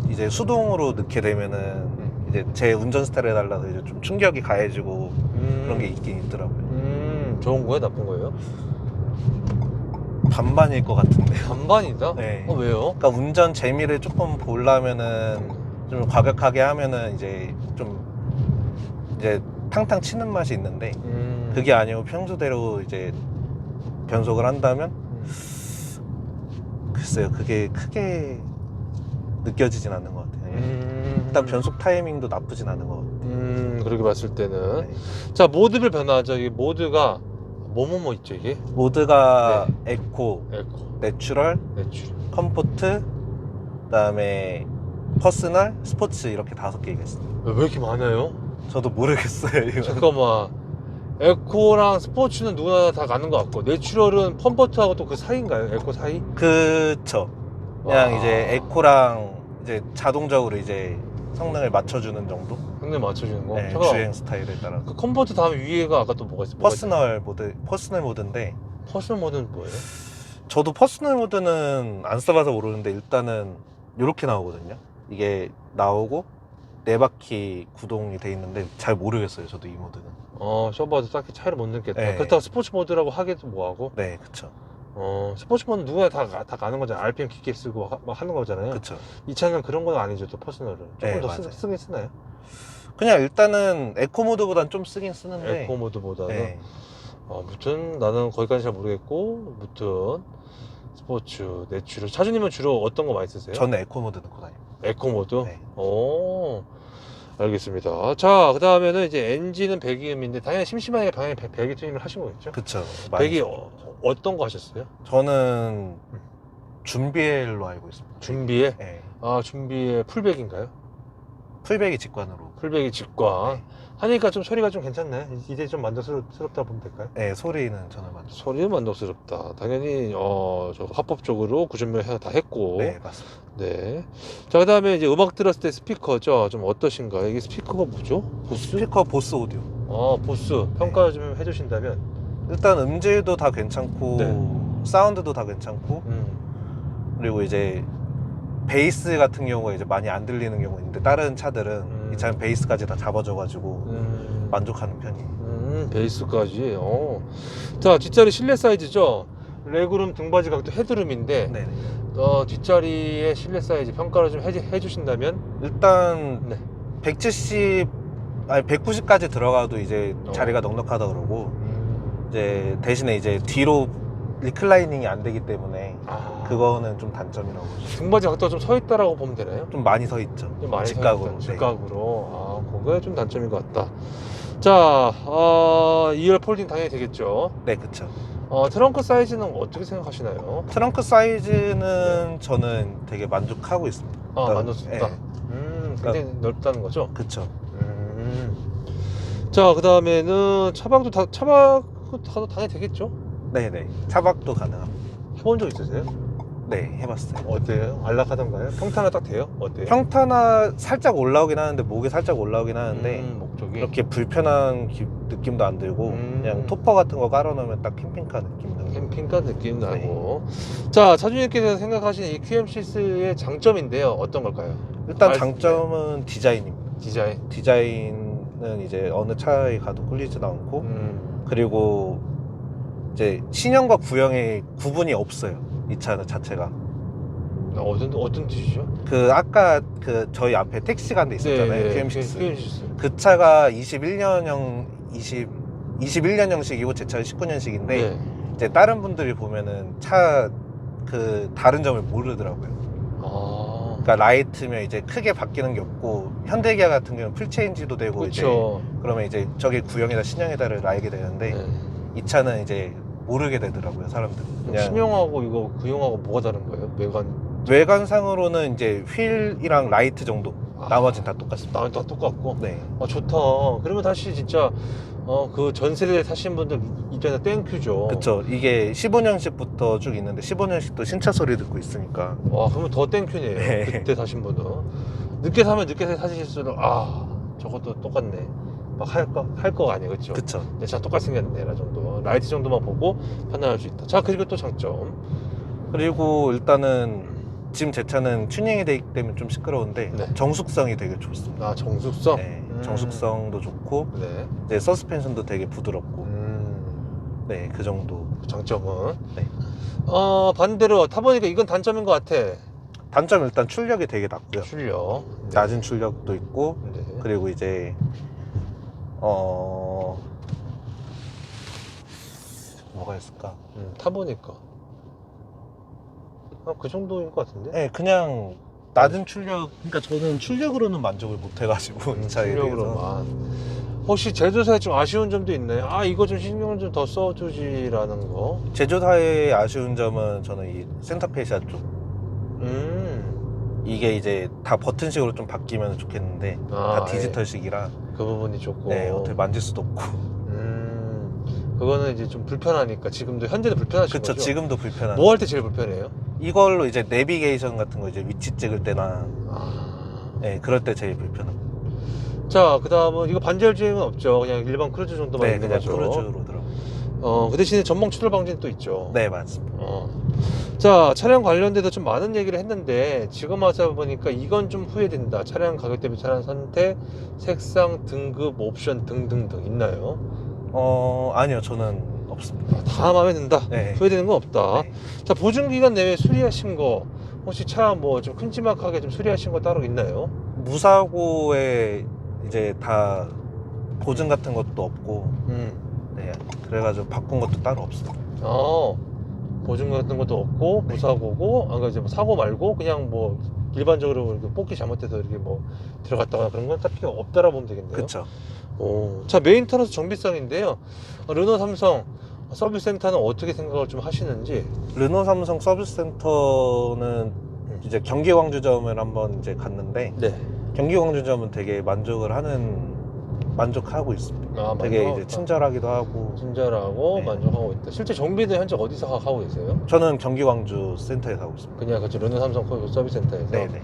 이제 수동으로 넣게 되면은 이제 제 운전 스타일에 달라서 이제 좀 충격이 가해지고 그런 게 있긴 있더라고요. 좋은 거예요? 나쁜 거예요? 반반일 것 같은데. 반반이다? 네. 왜요? 그러니까 운전 재미를 조금 보려면은 좀 과격하게 하면은 이제 탕탕 치는 맛이 있는데 그게 아니고 평소대로 이제 변속을 한다면 글쎄요, 그게 크게 느껴지진 않는 것 같아요. 일단 변속 타이밍도 나쁘진 않은 것 같아요. 그렇게 봤을 때는. 네. 자, 모드별 변화죠. 이 모드가 뭐뭐뭐 있죠, 이게? 모드가 에코, 에코, 내추럴, 내추럴. 컴포트, 그다음에 퍼스널, 스포츠 이렇게 5개가 있어요. 왜 이렇게 많아요? 저도 모르겠어요, 이거. 잠깐만. 에코랑 스포츠는 누구나 다 가는 것 같고, 내추럴은 컴포트하고 또 그 사이인가요? 에코 사이? 그쵸. 그냥 와. 이제 에코랑 이제 자동적으로 이제 성능을 맞춰주는 정도? 성능 맞춰주는 거? 네, 잠깐만. 주행 스타일에 따라서. 그 컴포트 다음에 위에가 아까 또 뭐가 있어요? 퍼스널 모드인데 퍼스널 모드는 뭐예요? 저도 퍼스널 모드는 안 써봐서 모르는데 일단은 이렇게 나오거든요. 이게 나오고 4바퀴 구동이 돼 있는데 잘 모르겠어요, 저도 이 모드는. 써봐도 딱히 차이를 못 느꼈다. 네. 그렇다고 스포츠 모드라고 하기도 뭐하고. 네, 그쵸. 스포츠 모드는 누구나 다 가는 거잖아요. RPM 깊게 쓰고 막 하는 거잖아요. 그쵸. 이 차는 그런 건 아니죠, 또 퍼스널은. 조금 네, 더 맞아요. 쓰긴 쓰나요? 그냥 일단은 에코 모드보단 좀 쓰긴 쓰는데. 에코 모드보다는. 네. 아무튼 나는 거기까지 잘 모르겠고, 아무튼 스포츠, 내추럴. 차주님은 주로 어떤 거 많이 쓰세요? 저는 에코 모드 넣고 다녀요. 에코 모드? 네. 알겠습니다. 자, 그 다음에는 이제 엔진은 배기음인데 당연히 심심하게 방향에 배기 튜닝을 하신 거겠죠? 그쵸. 배기 어떤 거 하셨어요? 저는 준비엘로 알고 있습니다. 준비에? 네. 준비에 풀백인가요? 풀배기 직관으로. 풀배기 직관. 네. 하니까 좀 소리가 좀 괜찮네. 이제 좀 만족스럽다 보면 될까요? 네, 소리는 저는 만족. 소리는 만족스럽다. 당연히 저 합법적으로 구전면 다 했고. 네, 맞습니다. 네. 자, 그다음에 이제 음악 들었을 때 스피커죠. 좀 어떠신가요? 이게 스피커가 뭐죠? 보스? 스피커 보스 오디오. 보스. 평가 좀 해주신다면. 일단 음질도 다 괜찮고 네. 사운드도 다 괜찮고 그리고 이제 베이스 같은 경우가 이제 많이 안 들리는 경우 있는데 다른 차들은 이 차는 베이스까지 다 잡아줘가지고 만족하는 편이에요. 베이스까지. 자, 뒷자리 실내 사이즈죠. 레그룸 등받이 각도 헤드룸인데 네. 뒷자리의 실내 사이즈 평가를 좀 해주신다면. 일단 네. 190까지 들어가도 이제 자리가 넉넉하다 그러고 이제 대신에 이제 뒤로 리클라이닝이 안 되기 때문에 그거는 좀 단점이라고 보죠. 등받이 각도가 좀 서 있다라고 보면 되나요? 좀 많이 서 있죠. 좀 많이 직각으로. 서 있다. 직각으로. 그거에 좀 단점인 것 같다. 자, 2열 폴딩 당연히 되겠죠. 네, 그쵸. 트렁크 사이즈는 어떻게 생각하시나요? 트렁크 사이즈는 저는 되게 만족하고 있습니다. 만족스럽다. 네. 굉장히 넓다는 거죠? 그쵸. 자, 그 다음에는 차박도 가도 당연히 되겠죠? 네네. 차박도 가능합니다. 해본 적 있으세요? 네, 해봤어요. 어때요? 안락하던가요? 평탄화 딱 돼요? 어때요? 평탄화 살짝 올라오긴 하는데, 목이 살짝 올라오긴 하는데 목적이 이렇게 불편한 느낌도 안 들고 그냥 토퍼 같은 거 깔아놓으면 딱 캠핑카 느낌 나고. 캠핑카 느낌 네. 나고. 자, 차주님께서 생각하시는 이 QM6의 장점인데요, 어떤 걸까요? 일단 장점은 디자인입니다. 디자인. 디자인은 이제 어느 차에 가도 꿀리지도 않고 그리고 이제 신형과 구형의 구분이 없어요. 이 차는 자체가. 어떤 뜻이죠? 그 아까 그 저희 앞에 택시 간 데 있었잖아요. QM6. QM6. 그 차가 21년형식이고 제 차는 19년식인데 네. 이제 다른 분들이 보면은 차 그 다른 점을 모르더라고요. 그러니까 라이트면 이제 크게 바뀌는 게 없고 현대기아 같은 경우는 풀체인지도 되고 그렇죠. 이제 그러면 이제 저게 구형이다 신형이다를 알게 되는데 네. 이 차는 이제 모르게 되더라고요, 사람들은. 그냥 신형하고 이거 구형하고 뭐가 다른 거예요? 외관상으로는 이제 휠이랑 라이트 정도. 나머지는 다 똑같습니다. 나머지 다 똑같고. 네. 좋다. 그러면 다시 진짜 그 전 세대에 타신 분들 입장에서 땡큐죠. 그쵸. 이게 15년식부터 쭉 있는데 15년식도 신차 소리 듣고 있으니까. 그러면 더 땡큐네요. 네. 그때 타신 분은. 늦게 사면 늦게 사실수록 저것도 똑같네. 막 할 거 아니겠죠. 그쵸. 내 차 똑같이 생겼네. 라 정도. 라이트 정도만 보고 판단할 수 있다. 자, 그리고 또 장점. 그리고 일단은 지금 제 차는 튜닝이 되기 때문에 좀 시끄러운데 네. 정숙성이 되게 좋습니다. 정숙성. 네. 정숙성도 좋고 네. 이제 서스펜션도 되게 부드럽고 네, 그 정도. 장점은. 네. 반대로 타보니까 이건 단점인 것 같아. 단점 일단 출력이 되게 낮고요. 출력. 네. 낮은 출력도 있고 네. 그리고 이제 뭐가 있을까? 타보니까 그 정도인 것 같은데. 네, 그냥 낮은 출력. 그러니까 저는 출력으로는 만족을 못 해가지고 이 차에 대해서. 출력으로만. 혹시 제조사에 좀 아쉬운 점도 있나요? 이거 좀 신경을 좀 더 써주지라는 거. 제조사의 아쉬운 점은 저는 이 센터페시아 쪽. 이게 이제 다 버튼식으로 좀 바뀌면 좋겠는데 다 디지털식이라 그 부분이 조금. 네, 어떻게 만질 수도 없고. 그거는 이제 좀 불편하니까 지금도 현재는 불편하신 그쵸, 거죠? 지금도 불편한. 뭐 할 때 제일 불편해요? 이걸로 이제 내비게이션 같은 거 이제 위치 찍을 때나 네, 그럴 때 제일 불편합니다. 자, 그 다음은 이거 반절 주행은 없죠. 그냥 일반 크루즈 정도만 네, 있는 그냥 거죠. 크루즈로 들어. 그 대신에 전방 추돌 방지는 또 있죠. 네, 맞습니다. 자, 차량 관련돼서 좀 많은 얘기를 했는데 지금 와서 보니까 이건 좀 후회된다. 차량 가격 대비 차량 선택, 색상, 등급, 옵션 등등등 있나요? 아니요, 저는 없습니다. 다 마음에 든다. 네. 후회되는 건 없다. 네. 자, 보증기간 내외 수리하신 거 혹시 차 뭐 좀 큼지막하게 좀 수리하신 거 따로 있나요? 무사고에 이제 다 보증 같은 것도 없고 네, 그래가지고 바꾼 것도 따로 없어요. 보증 같은 것도 없고 무사고고, 그러니까 이제 뭐 사고 말고 그냥 뭐 일반적으로 이렇게 뽑기 잘못해서 이렇게 뭐 들어갔다거나 그런 건 딱히 없다라 보면 되겠네요. 그쵸. 자, 메인터너스 정비성인데요. 르노 삼성 서비스 센터는 어떻게 생각을 좀 하시는지. 르노 삼성 서비스 센터는 이제 경기 광주점을 한번 이제 갔는데 네. 경기 광주점은 되게 만족하고 있습니다. 아, 되게 만족하고 이제 있다. 친절하기도 하고. 친절하고 네. 만족하고 있다. 실제 정비는 현재 어디서 하고 계세요? 저는 경기 광주 센터에서 하고 있습니다. 그냥 그치 르노 삼성 서비스 센터에서. 네네.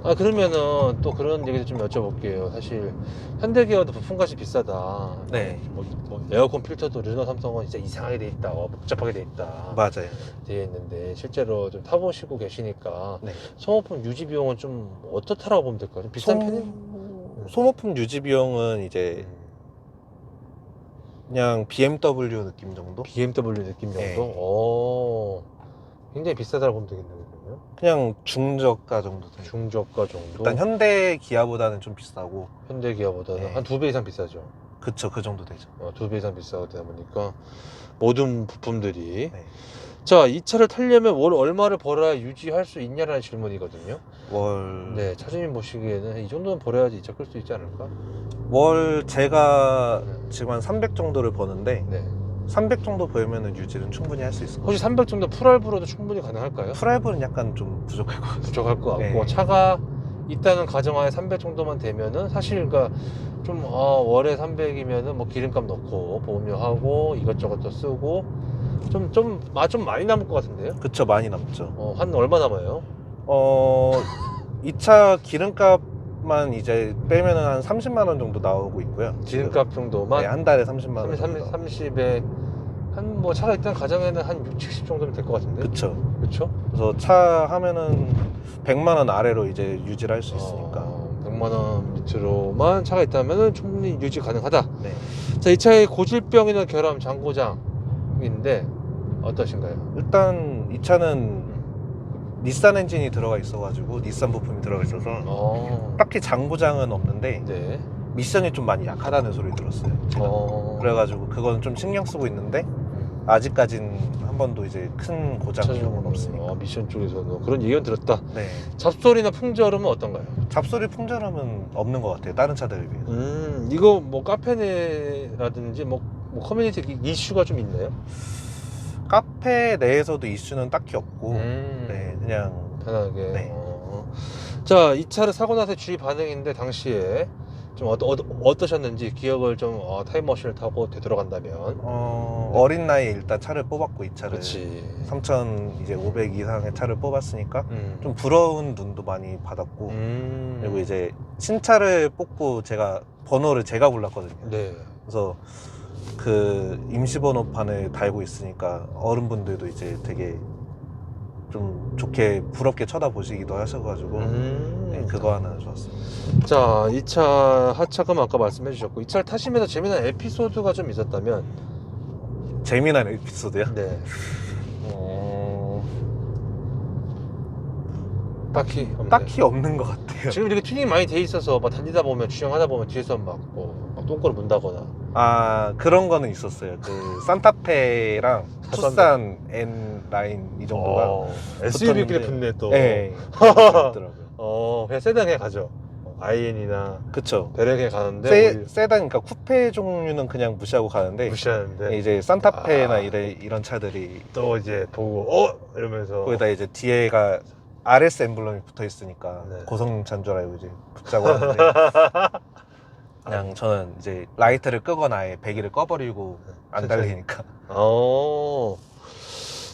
아 그러면은 또 그런 얘기도 좀 여쭤볼게요. 사실 현대기아도 부품값이 비싸다. 네. 뭐 에어컨 필터도 르노 삼성은 진짜 이상하게 돼 있다, 복잡하게 돼 있다, 맞아요. 돼 있는데 실제로 좀 타보시고 계시니까 네. 소모품 유지 비용은 좀 어떻다라고 보면 될까요? 좀 비싼 편이에요? 소모품 유지 비용은 이제 그냥 BMW 느낌 정도? BMW 느낌 정도? 네. 굉장히 비싸다고 보면 되겠네요. 그러면 그냥 중저가 정도 돼요. 중저가 정도. 일단 현대 기아보다는 좀 비싸고. 현대기아보다는 네. 한 2배 이상 비싸죠. 그쵸, 그 정도 되죠. 2배 이상 비싸다 보니까 모든 부품들이. 네. 자, 이 차를 타려면 월 얼마를 벌어야 유지할 수 있냐라는 질문이거든요. 네, 차주님 보시기에는 이 정도는 벌어야지 이 차 끌 수 있지 않을까? 월 제가 네. 지금 한 300 정도를 버는데 네. 300 정도 벌면은 유지는 충분히 할 수 있을 것 혹시 300 정도 풀할부로도 충분히 가능할까요? 같아요. 프라이브는 약간 좀 부족할 것 같아요. 부족할 것 같고, 네. 차가 있다는 가정하에 300 정도만 되면은 사실 그러니까 좀 월에 300이면은 뭐 기름값 넣고 보험료 하고 이것저것 또 쓰고 좀 많이 남을 것 같은데요? 그쵸, 많이 남죠. 한 얼마 남아요? 이 차 기름값만 이제 빼면은 한 30만 원 정도 나오고 있고요. 지금. 기름값 정도만? 네, 한 달에 30만 원 정도. 30에 한 뭐 차가 있다는 가정에는 한 6, 70 정도면 될 것 같은데? 그쵸. 그쵸? 그래서 차 하면은 100만 원 아래로 이제 유지를 할 수 있으니까. 100만 원 밑으로만 차가 있다면 충분히 유지 가능하다. 네. 자, 이 차의 고질병이나 결함, 장고장인데 어떠신가요? 일단 이 차는 닛산 엔진이 들어가 있어가지고 닛산 부품이 들어가 있어서 딱히 장고장은 없는데 네. 미션이 좀 많이 약하다는 소리 들었어요. 그래가지고 그건 좀 신경 쓰고 있는데 아직까진 한 번도 이제 큰 고장 이런 없으니까. 미션 쪽에서는 그런 얘기는 들었다. 네. 잡소리나 풍절음은 어떤가요? 잡소리 풍절음은 없는 것 같아요. 다른 차들에 비해서. 이거 뭐 카페네라든지 뭐 커뮤니티 이슈가 좀 있나요? 카페 내에서도 이슈는 딱히 없고 네, 그냥 편하게. 네. 자, 이 차를 사고 나서 주위 반응인데 당시에 좀 어떠셨는지 기억을 좀 타임머신을 타고 되돌아간다면. 어린 나이에 일단 차를 뽑았고 이 차를 그렇지. 3,500 이상의 차를 뽑았으니까 좀 부러운 눈도 많이 받았고 그리고 이제 신차를 뽑고 제가 번호를 제가 골랐거든요. 네. 그래서 그 임시번호판을 달고 있으니까 어른분들도 이제 되게 좀 좋게 부럽게 쳐다보시기도 하셔가지고 네, 그거 하나 좋았어요. 자, 이 차 하차금 아까 말씀해 주셨고 이 차를 타시면서 재미난 에피소드가 좀 있었다면. 재미난 에피소드요? 네. 딱히 없는 것 같아요. 지금 이렇게 튜닝 많이 돼 있어서 막 달리다 보면 주행하다 보면 뒤에서 막 똥꼬를 문다거나. 그런 거는 있었어요. 그 산타페랑 투싼 N 라인 이 정도가 SUV끼리 붙었는데, 붙네 또. 네, 있더라고요. 그냥 세단 그냥 가죠. IN이나 그쵸. 베레 그냥 가는데 세단, 그러니까 쿠페 종류는 그냥 무시하고 가는데 무시하는데 이제 산타페나 이런 차들이 또 이제 보고 이러면서 거기다 이제 뒤에가 RS 엠블럼이 붙어 있으니까 네. 고성차인 줄 알고 이제 붙자고 하는데 그냥 저는 이제 라이트를 끄거나 아예 배기를 꺼버리고 안 달리니까.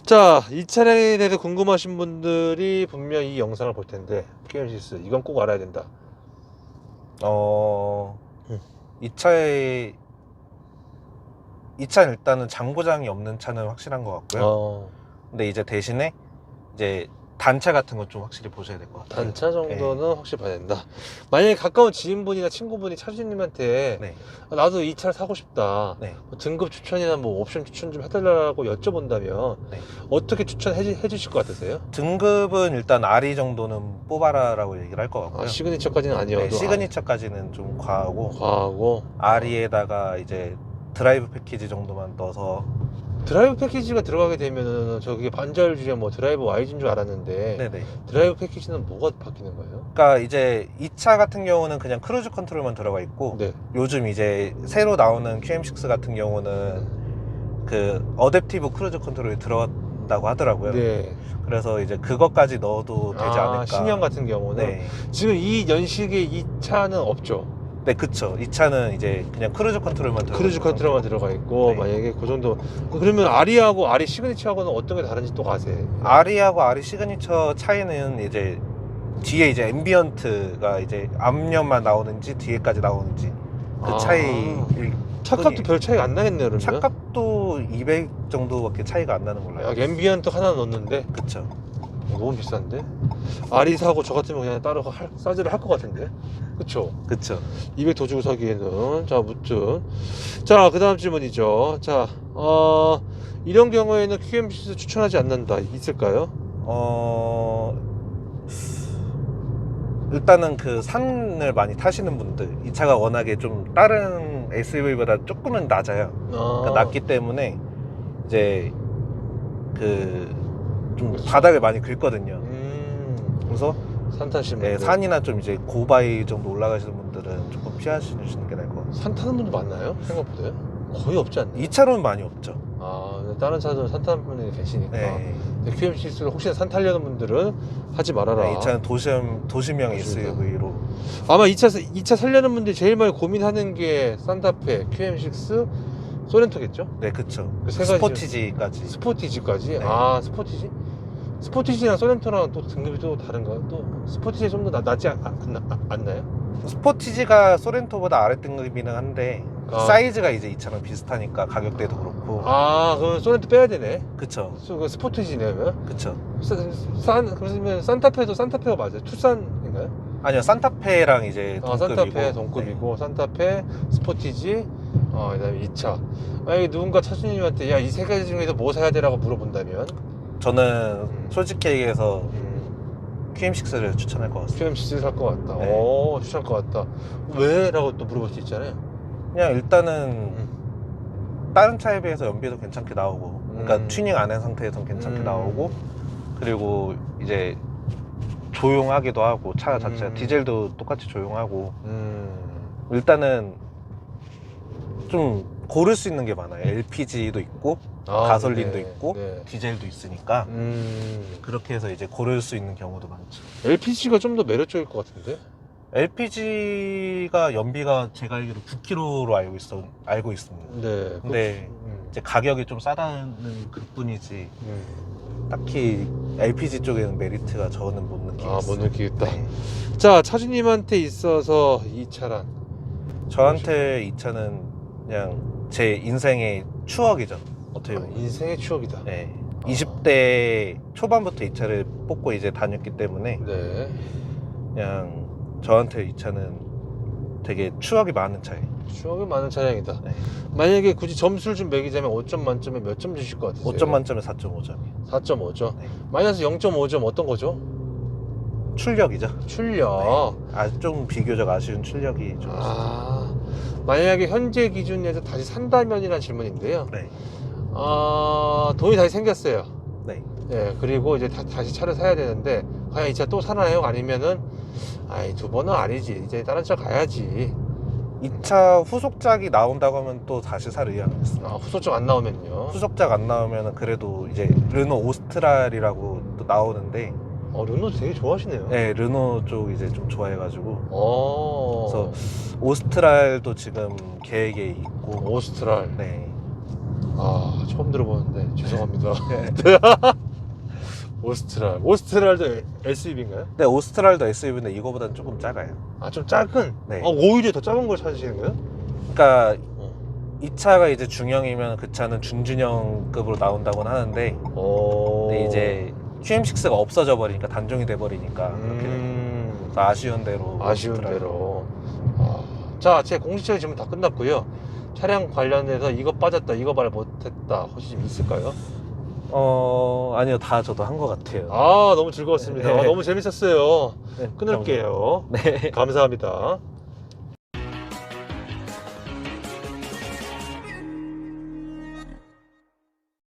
자, 이 차량에 대해서 궁금하신 분들이 분명 이 영상을 볼 텐데 QM6 이건 꼭 알아야 된다. 이 차는 일단은 장고장이 없는 차는 확실한 것 같고요. 근데 이제 대신에 이제 단차 같은 건 좀 확실히 보셔야 될 것 같아요. 단차 정도는 확실히 봐야 된다. 만약에 가까운 지인분이나 친구분이 차주님한테 네. 나도 이 차를 사고 싶다. 네. 뭐 등급 추천이나 뭐 옵션 추천 좀 해달라고 여쭤본다면 네. 어떻게 추천해 주실 것 같으세요? 등급은 일단 RE 정도는 뽑아라라고 얘기를 할 것 같고요. 시그니처까지는 아니어도. 네, 시그니처까지는 좀 과하고 RE에다가 이제 드라이브 패키지 정도만 넣어서. 드라이브 패키지가 들어가게 되면은 저게 반절 주에 뭐 드라이브 Y인 줄 알았는데 네네. 드라이브 패키지는 뭐가 바뀌는 거예요? 그러니까 이제 이 차 같은 경우는 그냥 크루즈 컨트롤만 들어가 있고 네. 요즘 이제 새로 나오는 QM6 같은 경우는 그 어댑티브 크루즈 컨트롤이 있다고 하더라고요. 네. 그래서 이제 그것까지 넣어도 되지 않을까. 신형 같은 경우는 네. 지금 이 연식의 이 차는 없죠. 네, 그쵸. 이 차는 이제 그냥 크루즈 컨트롤만 들어가 크루즈 있는 컨트롤만 상태고. 들어가 있고 네. 만약에 그 정도 그러면 아리하고 아리 시그니처하고는 어떤 게 다른지 또 아세요? 아리하고 아리 시그니처 차이는 이제 뒤에 이제 앰비언트가 이제 앞면만 나오는지 뒤에까지 나오는지 그 차이. 차값도 별 차이가 안 나겠네요. 그러면 차값도 200 정도밖에 차이가 안 나는 걸로 알고 있어요. 앰비언트 하나 넣었는데 그쵸. 너무 비싼데? 아리 사고 저 같으면 그냥 따로 싸지를 할 것 같은데? 그쵸? 그쵸. 200 더 주고 사기에는. 자, 무튼. 자, 그 다음 질문이죠. 자, 이런 경우에는 QM6 추천하지 않는다. 있을까요? 일단은 그 산을 많이 타시는 분들, 이 차가 워낙에 좀 다른 SUV보다 조금은 낮아요. 그러니까 낮기 때문에 이제 그 좀 바닥을 많이 긁거든요. 그래서 산 타시는 네, 분들. 산이나 좀 이제 고바이 정도 올라가시는 분들은 조금 피하시는 게 나을 것 같아요. 산 타는 분도 많나요? 생각보다요? 거의 없지 않나요? 이 차로는 많이 없죠. 다른 차도 산 타는 분이 계시니까. 네. QM6를 혹시나 산 타려는 분들은 하지 말아라. 네, 이 차는 도심형 맞습니다. SUV로. 아마 이 차 살려는 분들이 제일 많이 고민하는 게 산타페, QM6, 소렌토겠죠? 네, 그쵸. 그 세 가지. 스포티지까지. 스포티지까지? 네. 스포티지? 스포티지랑 소렌토랑 또 등급이 또 다른가요? 또 스포티지 좀 더 낫지 않나요? 스포티지가 소렌토보다 아래 등급이긴 한데 사이즈가 이제 이 차랑 비슷하니까 가격대도 그렇고. 그럼 소렌토 빼야 되네. 그쵸. 그 스포티지네, 그러면? 그쵸. 그러면 산타페도 산타페가 맞아요? 투싼인가요? 아니요, 산타페랑 이제 동급이고. 산타페 동급이고, 산타페, 스포티지, 그다음에 2차. 만약에 누군가 차주님한테 야, 이 세 가지 중에서 뭐 사야 되라고 물어본다면 저는 솔직히 얘기해서 QM6를 추천할 것 같습니다. QM6 살 것 같다. 네. 추천할 것 같다. 왜? 라고 또 물어볼 수 있잖아요. 그냥 일단은 다른 차에 비해서 연비도 괜찮게 나오고, 그러니까 튜닝 안 한 상태에선 괜찮게 나오고, 그리고 이제 조용하기도 하고, 차 자체가 디젤도 똑같이 조용하고, 일단은 좀 고를 수 있는 게 많아요. LPG도 있고 가솔린도 네. 있고 네. 디젤도 있으니까 그렇게 해서 이제 고를 수 있는 경우도 많죠. LPG가 좀 더 매력적일 것 같은데? LPG가 연비가 제가 알기로 9km로 알고 있습니다. 네. 근데 이제 가격이 좀 싸다는 그뿐이지 딱히 LPG 쪽에는 메리트가 저는 못 느끼겠어요. 못 느끼겠다. 네. 자, 차주님한테 있어서 이 차란 저한테 이 차는 그냥 제 인생의 추억이죠. 어떻게 보면. 인생의 추억이다. 네. 20대 초반부터 이 차를 뽑고 이제 다녔기 때문에 네. 그냥 저한테 이 차는 되게 추억이 많은 차예요. 추억이 많은 차량이다. 네. 만약에 굳이 점수를 좀 매기자면 5점 만점에 몇 점 주실 것 같으세요? 5점 만점에 4.5점이에요. 4.5점. 네. 마이너스 0.5점 어떤 거죠? 출력이죠. 출력. 네. 좀 비교적 아쉬운 출력이 좀 있어요. 만약에 현재 기준에서 다시 산다면이라는 질문인데요. 네. 돈이 다시 생겼어요. 네. 네, 그리고 이제 다시 차를 사야 되는데 과연 이 차 또 사나요? 아니면은 두 번은 아니지. 이제 다른 차 가야지. 이 차 후속작이 나온다고 하면 또 다시 살 의향이 있어요. 후속작 안 나오면요? 후속작 안 나오면 그래도 이제 르노 오스트랄이라고 또 나오는데 르노 되게 좋아하시네요. 네, 르노 쪽 이제 좀 좋아해가지고 그래서 오스트랄도 지금 계획에 있고. 오스트랄. 네. 처음 들어보는데 죄송합니다. 네. 오스트랄도 SUV인가요? 네, 오스트랄도 SUV인데 이거보다는 조금 작아요. 좀 작은? 네. 오히려 더 작은 걸 찾으시는 거예요? 그러니까 이 차가 이제 중형이면 그 차는 준준형급으로 나온다고는 하는데 근데 이제 QM6가 없어져 버리니까 단종이 돼 버리니까 아쉬운 대로. 자, 제 공식적인 질문 다 끝났고요. 차량 관련해서 이거 빠졌다, 이거 말 못했다 혹시 좀 있을까요? 아니요, 다 저도 한 것 같아요. 너무 즐거웠습니다. 네. 너무 재밌었어요. 네, 끊을게요. 네. 감사합니다.